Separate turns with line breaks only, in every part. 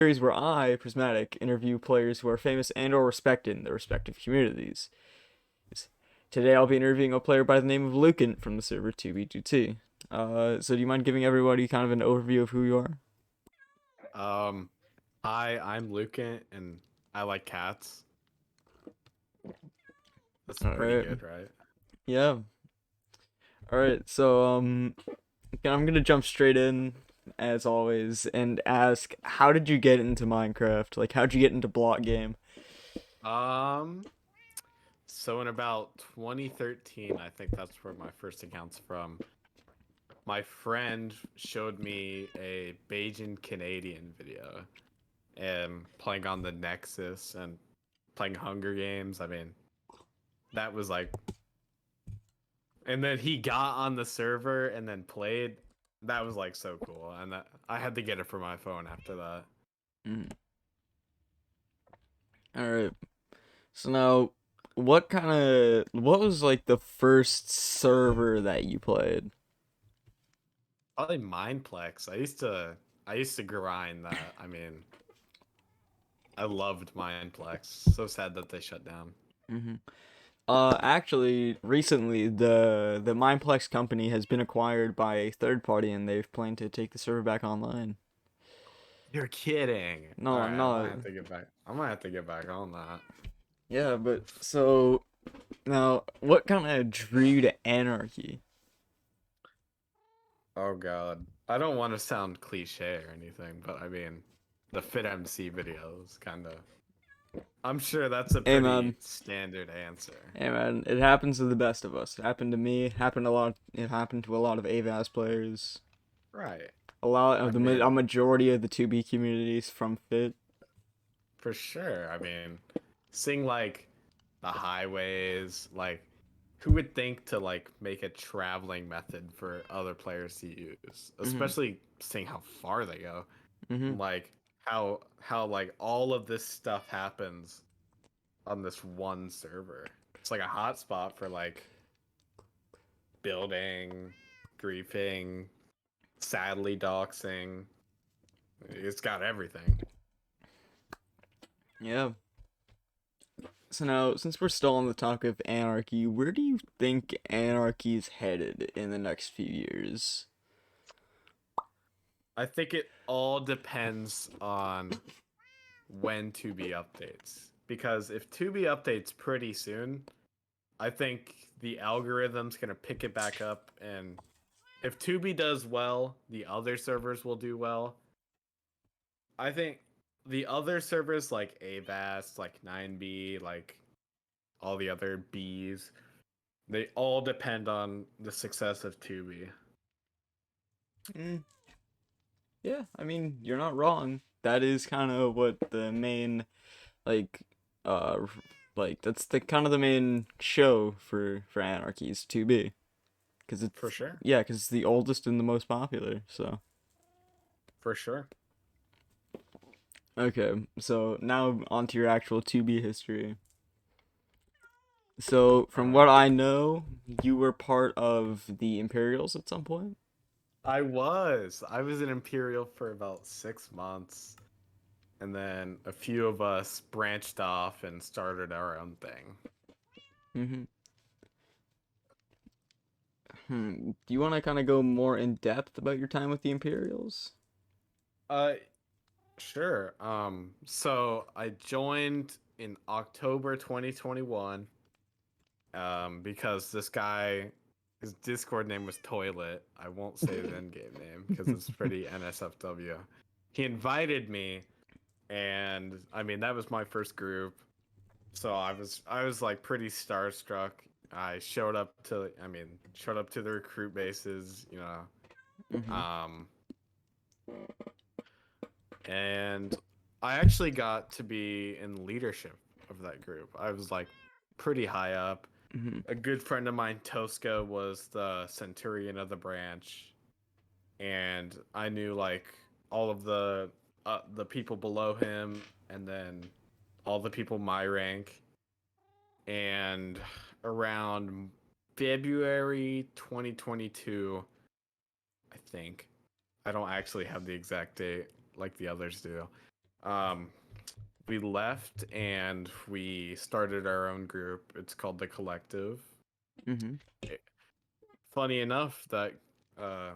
Series where I, Prismatic, interview players who are famous and or respected in their respective communities. Today I'll be interviewing a player by the name of Lukent from the server 2B2T. So do you mind giving everybody kind of an overview of who you are?
Um, I'm Lukent, and I like cats. That's pretty
Alright.
good, right?
Yeah. Alright, so I'm gonna jump straight in as always and ask, how did you get into Minecraft? Like, how'd you get into block game?
Um, so in about 2013, I think that's where my first account's from. My friend showed me a Bajan Canadian video and playing on the Nexus and playing Hunger Games. I mean, that was like, and then he got on the server and then played. That was like so cool, and that I had to get it for my phone after that.
Mm. Alright. So now, what was like the first server that you played?
Probably Mindplex. I used to grind that. I mean, I loved Mindplex. So sad that they shut down.
hmm Actually, recently the Mineplex company has been acquired by a third party, and they've planned to take the server back online.
You're kidding. All
No,
right, I might
no,
have to get back. I might have to get back on that.
yeah, but so now, what kind of drew you to Anarchy?
Oh god. I don't want to sound cliche or anything, but I mean, the Fit MC videos kind of. I'm sure that's a
Hey
pretty
man,
standard answer.
hey man, it happens to the best of us. It happened to me. Happened a lot. It happened to a lot of AVAS players.
Right.
A lot
I
of a
mean,
majority of the 2B communities from Fit.
for sure. I mean, seeing like the highways, like who would think to like make a traveling method for other players to use,
Mhm.
especially seeing how far they go,
Mhm.
and like how like all of this stuff happens on this one server. It's like a hotspot for like building, griefing, sadly doxing. It's got everything.
Yeah. So now, since we're still on the topic of anarchy, where do you think anarchy is headed in the next few years?
I think it all depends on when Tubi updates. Because if Tubi updates pretty soon, I think the algorithm's gonna pick it back up, and if Tubi does well, the other servers will do well. I think the other servers like Avast, like 9B, like all the other Bs, they all depend on the success of Tubi.
Mm, yeah, I mean, you're not wrong. That is kind of what the main, like, uh, that's the kind of the main show for anarchy is 2B, because
For
it's
sure.
yeah, because it's the oldest and the most popular. So
For sure.
okay, so now onto your actual 2B history. So,
All
from what
right.
I know, you were part of the Imperials at some point.
I was. I was an Imperial for about 6 months. And then a few of us branched off and started our own thing.
Mm-hmm. Do you want to kind of go more in depth about your time with the Imperials?
Uh, sure. So I joined in October 2021. Because this guy, his Discord name was Toilet. I won't say his endgame name because it's pretty NSFW. He invited me, and I mean that was my first group. So I was like pretty starstruck. I showed up to the recruit bases,
Mm-hmm.
um, and I actually got to be in leadership of that group. I was like pretty high up.
Mm-hmm.
A good friend of mine, Tosca, was the centurion of the branch, and I knew like all of the people below him, and then all the people my rank. And around February 2022, I think. I don't actually have the exact date like the others do. Um, we left and we started our own group. It's called the Collective.
Mm-hmm.
It- Funny enough that uh,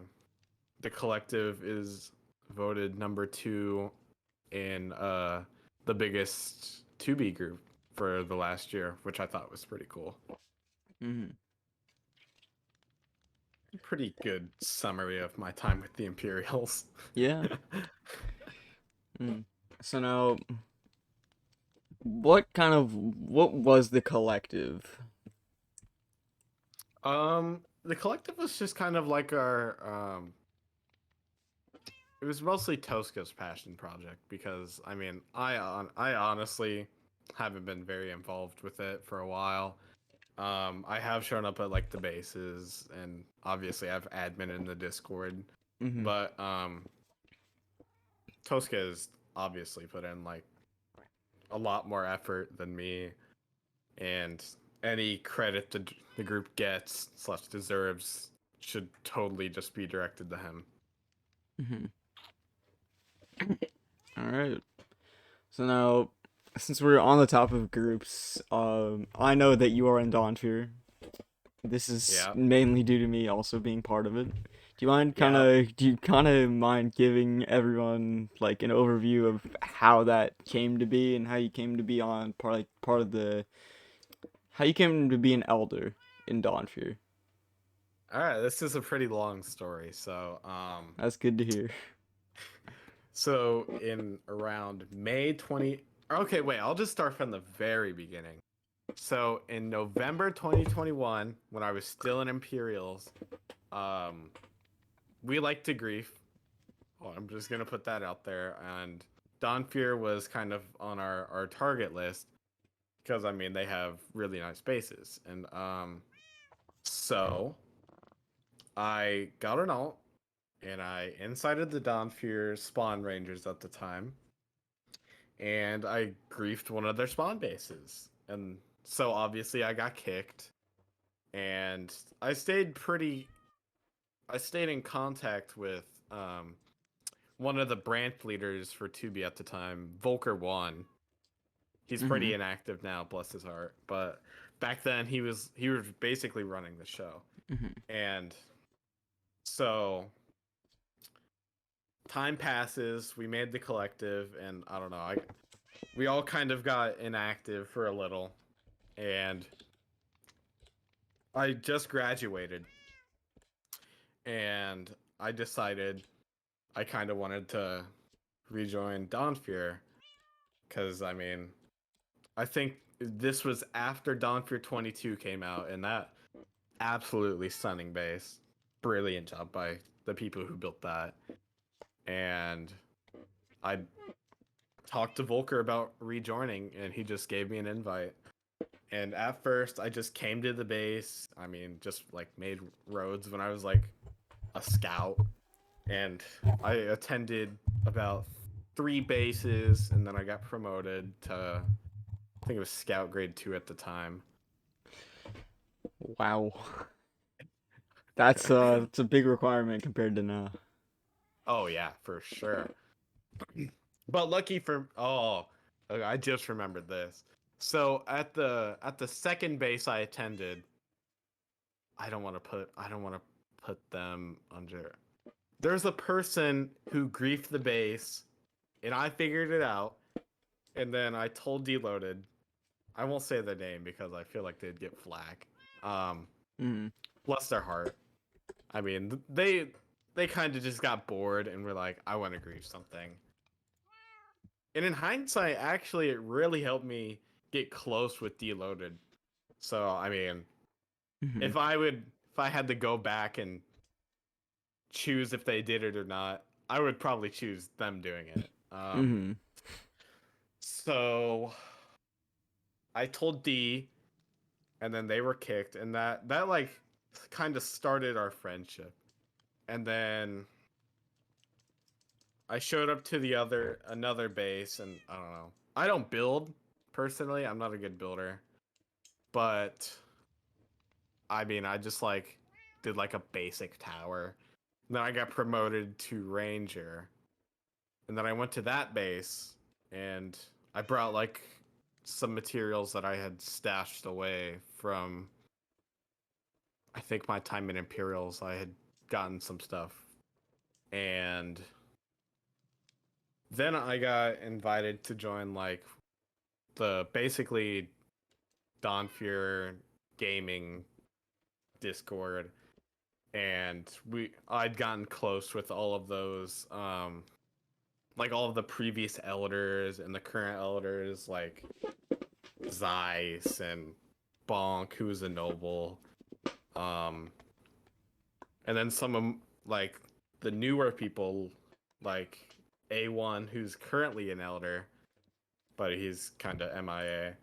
the Collective is voted number 2 in the biggest 2B group for the last year, which I thought was pretty cool.
Mm-hmm.
Pretty good summary of my time with the Imperials.
Yeah. Mm. So now, what was the collective?
The Collective was just kind of like our it was mostly Tosca's passion project because I mean I honestly haven't been very involved with it for a while. I have shown up at like the bases and obviously I've admin in the Discord,
Mm-hmm.
but Tosca has obviously put in like a lot more effort than me, and any credit the group gets slash deserves should totally just be directed to him.
Mm-hmm. All right. So now, since we're on the top of groups, I know that you are in Dawnfear. This is
Yeah,
mainly due to me also being part of it.
yeah.
Do you kind of mind giving everyone like an overview of how that came to be and how you came to be on part of the how you came to be an elder in Dawnfear?
All right, this is a pretty long story.
That's good to hear.
So in around May 20, okay, wait, I'll just start from the very beginning. So in November 2021, when I was still in Imperials, um, we liked to grief. Well, I'm just gonna put that out there. And Dawn Fear was kind of on our target list because I mean they have really nice bases. And so I got an alt and I incited the Dawn Fear spawn rangers at the time, and I griefed one of their spawn bases. And so obviously I got kicked, and I stayed in contact with one of the branch leaders for 2B at the time, Volker One. He's
Mm-hmm.
pretty inactive now, bless his heart. But back then he was basically running the show.
Mm-hmm.
And so time passes, we made the collective, and I don't know, we all kind of got inactive for a little, and I just graduated, and I decided I kind of wanted to rejoin Dawnfear because I mean, I think this was after Dawnfear 22 came out, and that absolutely stunning base, brilliant job by the people who built that, and I talked to Volker about rejoining, and he just gave me an invite. And at first, I just came to the base. I mean, just like made roads when I was like a scout, and I attended about 3 bases, and then I got promoted to I think it was Scout Grade 2 at the time.
Wow, that's a big requirement compared to now.
Oh yeah, for sure. But lucky for okay, I just remembered this. So at the second base I attended, I don't want to put them under. There's a person who griefed the base, and I figured it out. And then I told Deloaded. I won't say their name because I feel like they'd get flack. Um,
Mm-hmm.
Bless their heart. I mean, they kind of just got bored and were like, I want to grief something. And in hindsight, actually, it really helped me get close with Deloaded. So I mean,
Mm-hmm.
if I had to go back and choose if they did it or not, I would probably choose them doing it.
Mm-hmm.
So I told D, and then they were kicked, and that like kind of started our friendship. And then I showed up to the other another base, and I don't know. I don't build personally. I'm not a good builder, but I mean, I just like did like a basic tower. And then I got promoted to ranger, and then I went to that base, and I brought like some materials that I had stashed away from I think my time in Imperials. I had gotten some stuff, and then I got invited to join like the basically Don Fuhrer gaming Discord, and I'd gotten close with all of those like all of the previous elders and the current elders, like Zeiss and Bonk, who was a noble, um and then some of like the newer people, like A1, who's currently an elder but he's kind of MIA.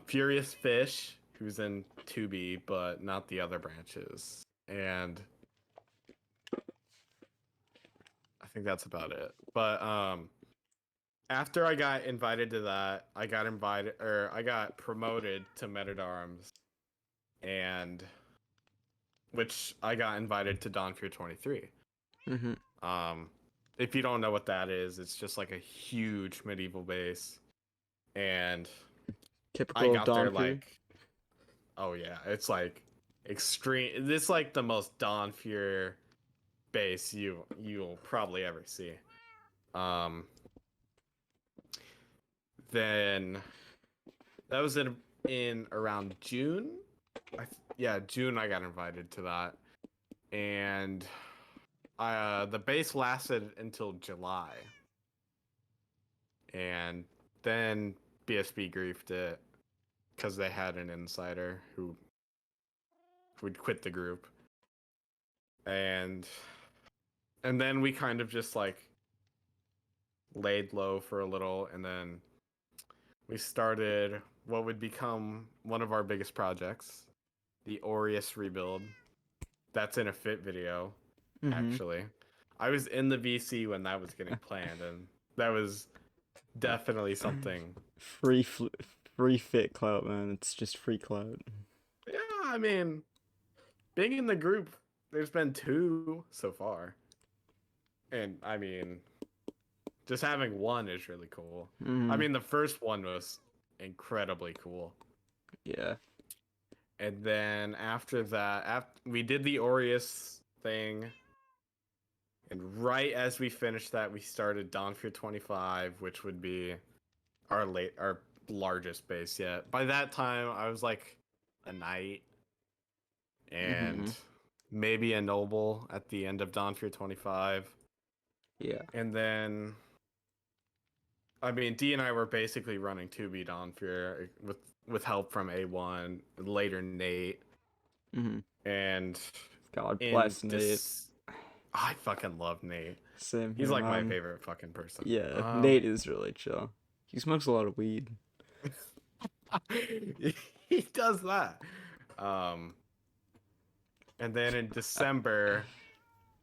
Furious Fish, who's in 2B, but not the other branches. And I think that's about it. But after I got invited to that, I got promoted to Men at Arms, and which I got invited to Dawn Fear 23.
Mm-hmm.
If you don't know what that is, it's just like a huge medieval base, and I
Typical of
got there
Donphy.
like, oh yeah, it's like extreme. It's like the most Dawn Fear base you'll probably ever see. Um, then that was in around June. Yeah, June. I got invited to that, and the base lasted until July, and then BSB griefed it because they had an insider who would quit the group, and then we kind of just like laid low for a little, and then we started what would become one of our biggest projects, the Aureus rebuild. That's in a fit video,
Mm-hmm.
actually. I was in the VC when that was getting planned, and that was definitely something.
Free free fit clout, man. It's just free clout.
Yeah, I mean, being in the group, there's been two so far. And I mean, just having one is really cool. I
Mm-hmm.
mean, the first one was incredibly cool.
Yeah.
And then after that, we did the Aureus thing, and right as we finished that, we started Dawn Fear 25, which would be our largest base yet. By that time, I was like a knight
Mm-hmm.
and maybe a noble at the end of Dawn Fear 25.
Yeah.
And then, I mean, D and I were basically running 2B Dawn Fear with help from A1, later Nate,
Mm-hmm.
and
God
in
bless Nate.
this, I fucking love Nate.
Same
He's
here,
like my
man.
favorite fucking person.
Yeah, Nate is really chill. He smokes a lot of weed.
He does that. Um, and then in December,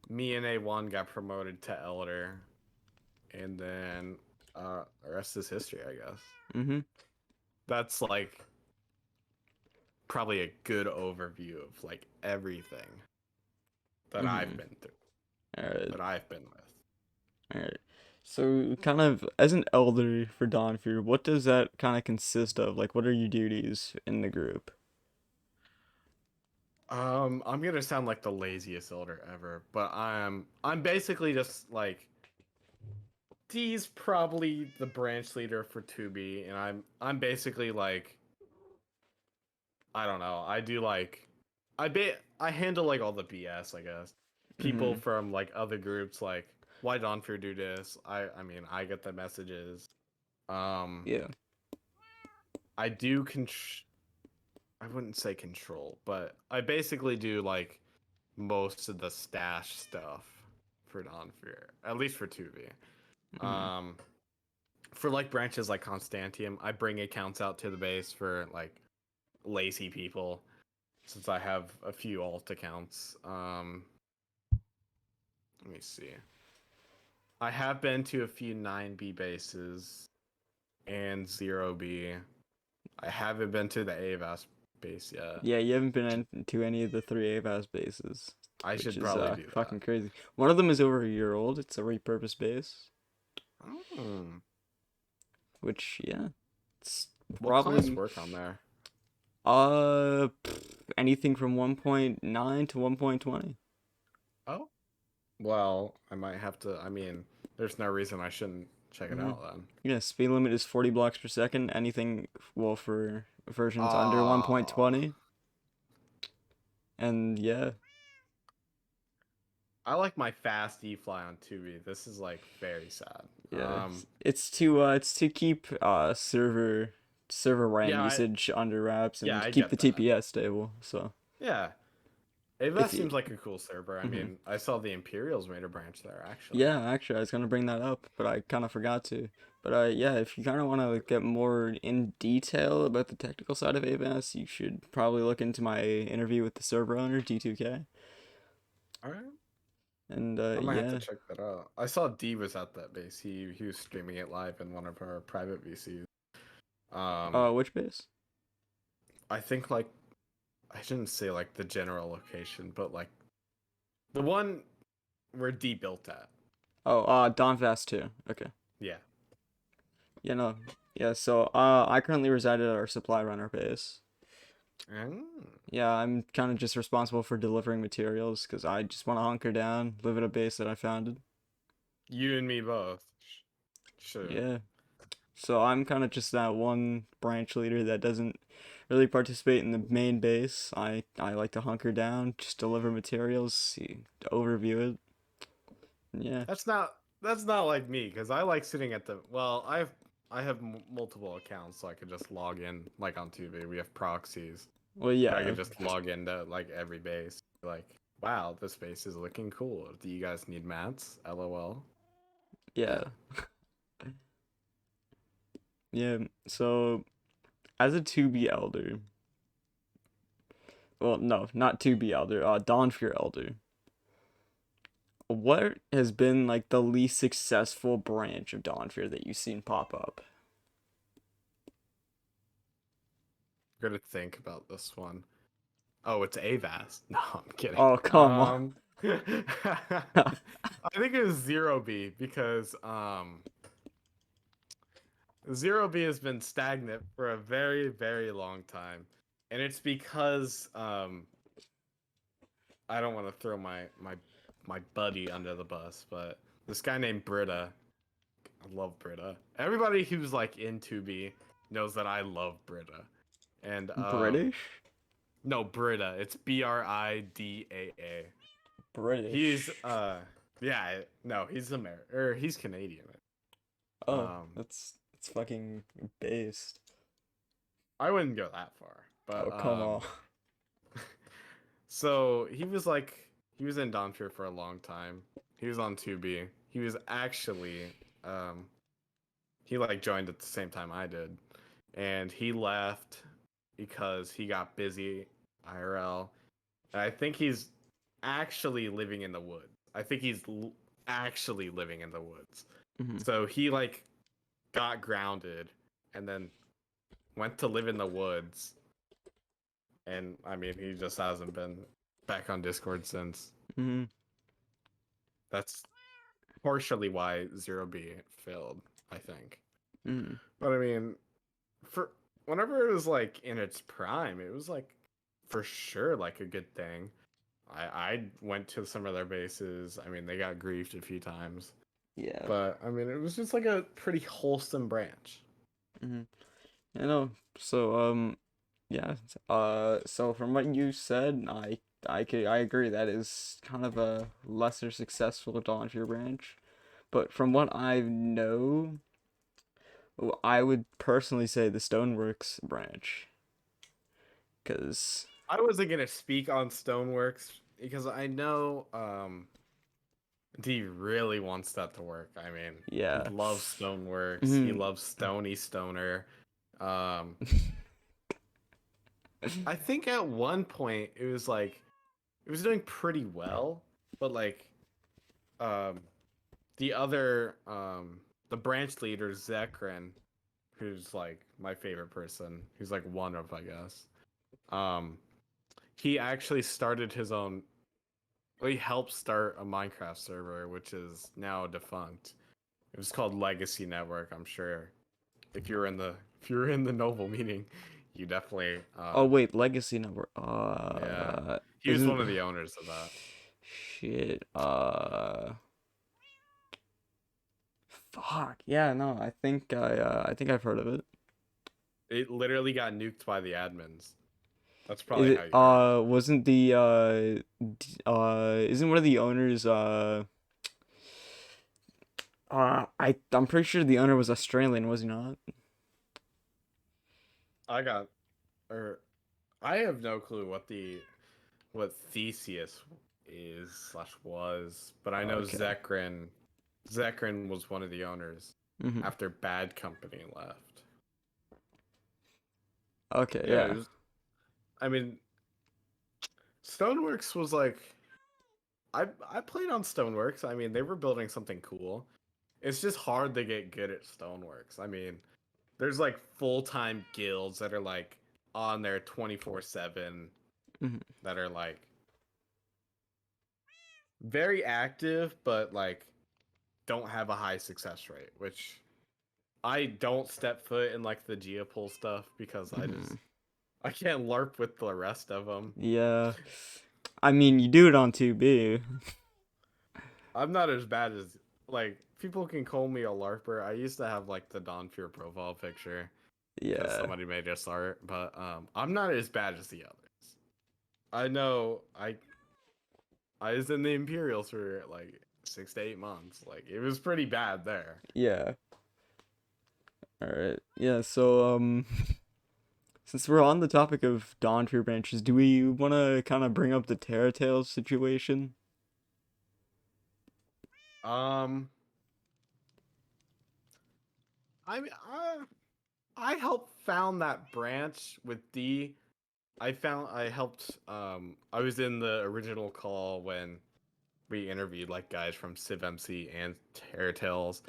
me and A1 got promoted to Elder, and then the rest is history, I guess.
Mm-hmm.
That's like probably a good overview of like everything that I've
Mm-hmm.
been through,
All right.
that I've been with.
All right. So, kind of as an elder for Dawnfear, what does that kind of consist of? Like, what are your duties in the group?
I'm gonna sound like the laziest elder ever, but I'm basically just like D's probably the branch leader for 2B, and I'm basically like, I don't know. I do like I handle like all the BS, I guess. People
Mm-hmm.
from like other groups like why don't Fear do this? I mean I get the messages. Um
Yeah.
I do I wouldn't say control, but I basically do like most of the stash stuff for non-fear, at least for 2B.
Mm-hmm.
Um for like branches like Constantium, I bring accounts out to the base for like lazy people since I have a few alt accounts. Let me see. I have been to a few 9B bases and 0B. I haven't been to the AVAS base yet.
Yeah, you haven't been to any of the three AVAS bases,
I
which
should
is
probably do that.
fucking crazy. One of them is over a year old. It's a repurposed base.
Hmm.
which yeah, it's
What class
probably
work on there?
anything from 1.9 to 1.20.
Oh, well, I might have to. I mean, there's no reason I shouldn't check it
Mm-hmm.
out then.
Yeah, speed limit is 40 blocks per second. Anything, well, for versions under
Oh,
1.20. And yeah,
I like my fast E fly on Tubi. This is like very sad.
yeah, it's to keep server RAM
Yeah,
usage under wraps
yeah,
and
I
keep the
get that.
TPS stable. So
Yeah, that
if you,
seems like a cool server. I
mhm.
mean, I saw the Imperials made a branch there actually.
Yeah, actually, I was gonna bring that up, but I kind of forgot to. But yeah, if you kind of want to get more in detail about the technical side of ABAS, you should probably look into my interview with the server owner, D2K.
All right,
And
I might have to
yeah,
check that out. I saw D was at that base. He was streaming it live in one of our private VCs.
which base?
I think like I shouldn't say like the general location, but like the one where D built at.
Oh, Donfast too. Okay.
Yeah.
Yeah, no. Yeah, so I currently reside at our supply runner base.
Mm.
Yeah, I'm kind of just responsible for delivering materials because I just want to hunker down, live at a base that I founded.
You and me both. Shoot.
Yeah. So I'm kind of just that one branch leader that doesn't really participate in the main base. I like to hunker down, just deliver materials, overview it. Yeah.
That's not like me because I like sitting at the well. I have multiple accounts, so I could just log in like on Tubi. We have proxies,
Well,
and I
yeah.
could just log into like every base. Like, wow, this base is looking cool. Do you guys need mats? LOL.
Yeah.
Yeah.
Yeah. So as a 2B elder, well, no, not 2B elder, Dawnfear elder. What has been like the least successful branch of Dawnfear that you've seen pop up?
Gonna think about this one. Oh, it's Avast. No, I'm kidding.
Oh, come on.
I think it was Zero B because Zero B has been stagnant for a very, very long time. And it's because I don't want to throw my buddy under the bus, but this guy named Britta, I love Britta. Everybody who's like in 2B knows that I love Britta. And
British?
no, Britta, it's Bridaa. He's
British.
yeah, no, he's American or he's Canadian.
Oh,
Um
that's fucking based.
I wouldn't go that far,
Oh,
but
come on.
so he was in Donphere for a long time. He was on 2B. He was actually he like joined at the same time I did. And he left because he got busy IRL. And I think he's actually living in the woods. I think he's actually living in the woods.
Mhm.
So he like got grounded and then went to live in the woods. And I mean, he just hasn't been back on Discord since.
Mhm.
That's partially why Zero B failed, I think.
Mhm.
But I mean, for whenever it was like in its prime, it was like for sure like a good thing. I went to some of their bases. I mean, they got griefed a few times,
Yeah.
but I mean, it was just like a pretty wholesome branch.
Mhm. You know. So yeah. So from what you said, I agree that is kind of a lesser successful Dawnfear branch. But from what I know, I would personally say the Stoneworks branch, because
I wasn't gonna speak on Stoneworks because I know D really wants that to work. I mean, he
yeah.
loves Stoneworks. He
Mhm.
loves Stony Stoner. Um, I think at one point it was like it was doing pretty well, but like um the other the branch leader Zekrin, who's like my favorite person, who's like one of I guess. Um he actually started his own he helped start a Minecraft server which is now defunct. It was called Legacy Network, I'm sure if you're in the noble meeting, you definitely
Oh wait, Legacy number.
yeah. He was
Isn't
one of the owners of that.
shit. Fuck. Yeah, no. I think I've heard of it.
It literally got nuked by the admins. That's
Is
probably how
it
you heard it.
wasn't the isn't one of the owners I'm pretty sure the owner was Australian, was he not?
I got or I have no clue what Theseus is slash was, but I know
Okay.
Zekrin was one of the owners
Hmm.
after Bad Company left.
Okay,
Yeah, it
yeah.
was. I mean, Stoneworks was like I played on Stoneworks. I mean, they were building something cool. It's just hard to get good at Stoneworks. I mean, there's like full-time guilds that are like on there 24/7
Hmm.
that are like very active but like don't have a high success rate, which I don't step foot in like the Geopol stuff because
Hmm.
I can't LARP with the rest of them.
Yeah. I mean, you do it on 2B.
I'm not as bad as like people can call me a LARPer. I used to have like the Dawn Fear profile picture because
Yeah.
somebody made us art, but I'm not as bad as the others. I know I was in the Imperials for like 6 to 8 months. Like it was pretty bad there.
Yeah. All right. Yeah, so since we're on the topic of Dawn Tree branches, do we want to kind of bring up the Terra Tales situation?
Um, I helped found that branch with D. I helped I was in the original call when we interviewed like guys from Civ MC and Terra Tales.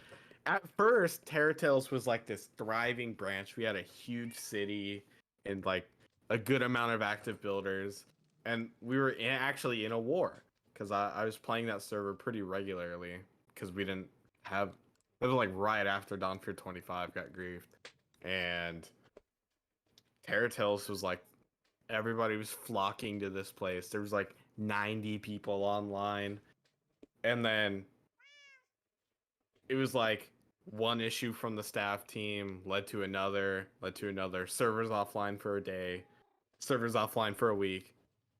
At first, Terra Tales was like this thriving branch. We had a huge city and like a good amount of active builders, and we were actually in a war because I was playing that server pretty regularly because we didn't have. It was like right after Dawn Fear 25 got griefed, and Terra Tales was like everybody was flocking to this place. There was like 90 people online, and then it was like one issue from the staff team led to another. Servers offline for a day, servers offline for a week,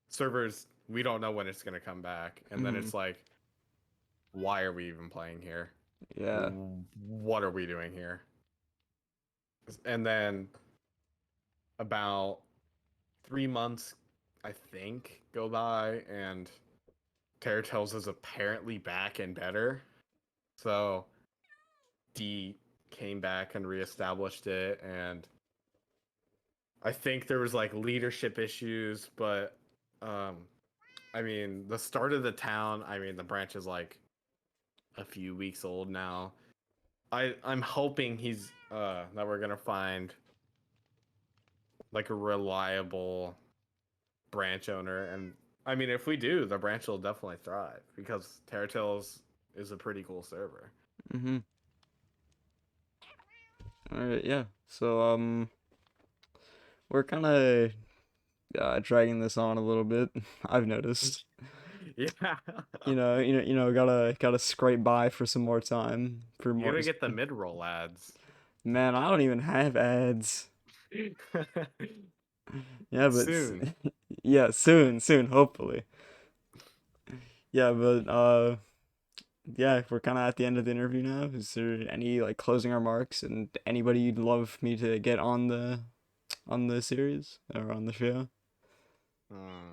servers we don't know when it's gonna come back, and then
Hmm.
it's like, why are we even playing here?
Yeah.
What are we doing here? And then about 3 months, I think, go by, and Terror Tales is apparently back and better. So D came back and reestablished it, and I think there was like leadership issues, but um I mean the start of the town, I mean the branch is like a few weeks old now. I'm hoping he's that we're gonna find like a reliable branch owner, and I mean if we do, the branch will definitely thrive because Terra Tales is a pretty cool server.
Hmm. All right. Yeah. So we're kind of dragging this on a little bit. I've noticed.
Yeah.
Gotta scrape by for some more time for
You
more.
gotta get the mid roll ads.
Man, I don't even have ads. Yeah, but
Soon.
yeah, soon, hopefully. Yeah, but yeah, we're kind of at the end of the interview now. Is there any like closing remarks and anybody you'd love me to get on the series or on the show?
Hmm.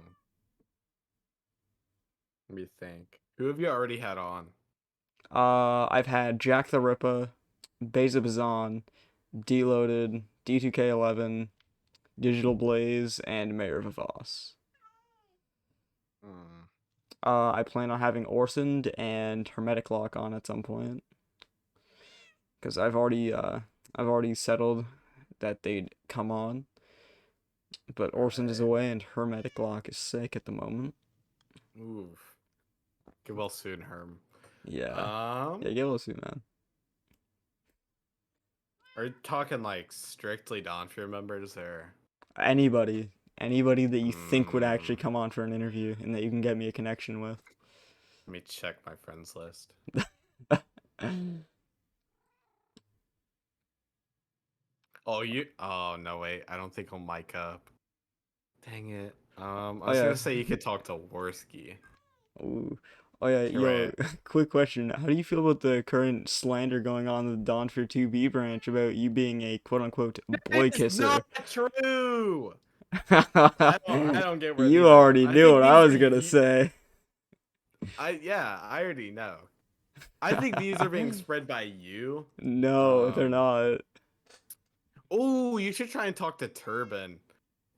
Let me think. Who have you already had on?
I've had Jack the Ripper, Beza Bazan, Deloaded, D2K11, Digital Blaze, and Mayor Vivas.
Hmm.
I plan on having Orson and Hermetic Lock on at some point because I've already settled that they'd come on, but Orson is
Alright.
away and Hermetic Lock is sick at the moment.
Oof. Get well soon, Herm.
Yeah,
Um,
yeah, get well soon, man.
Are you talking like strictly Donphere members or?
Anybody that you think would actually
Mm,
come on for an interview and that you can get me a connection with.
let me check my friends list. Oh, you. Oh no, wait. I don't think he'll mic up. Dang it. I
Oh
was
yeah.
gonna say you could talk to Worski.
Ooh. Oh yeah, yo,
Wait.
quick question. How do you feel about the current slander going on in the Dawn for 2B branch about you being a quote unquote
That
boy
is not
kisser?
true. I don't get where
You
these are going.
already
I
knew
think
what I
these are
was gonna say.
I already know. I think these are being spread by you.
No, they're
Um.
not.
Oh, you should try and talk to Turban.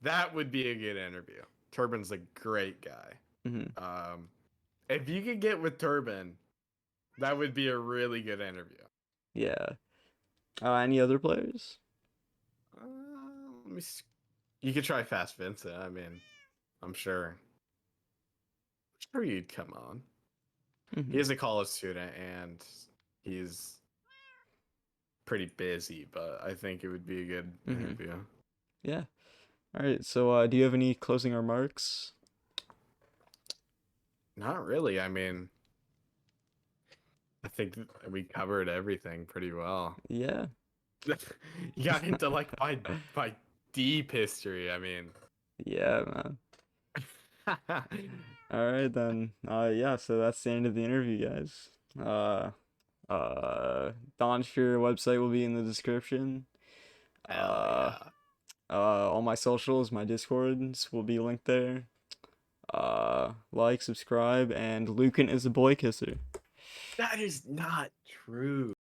That would be a good interview. Turban's a great guy.
Mhm.
Um, if you could get with Turban, that would be a really good interview.
Yeah. Any other players?
Uh, let me. You could try Fast Vincent. I mean, I'm sure you'd come on. He
Hmm.
is a college student and he's pretty busy, but I think it would be a good
Hmm.
interview.
Yeah. All right. So, do you have any closing remarks?
Not really. I mean, I think we covered everything pretty well.
Yeah.
You got into like my deep history. I mean,
Yeah, man. All right then. Yeah. So that's the end of the interview, guys. Uh, Don's Fear website will be in the description.
hell
Uh,
yeah.
all my socials, my discords will be linked there. Like, subscribe, and Lukent is a boy kisser.
That is not true.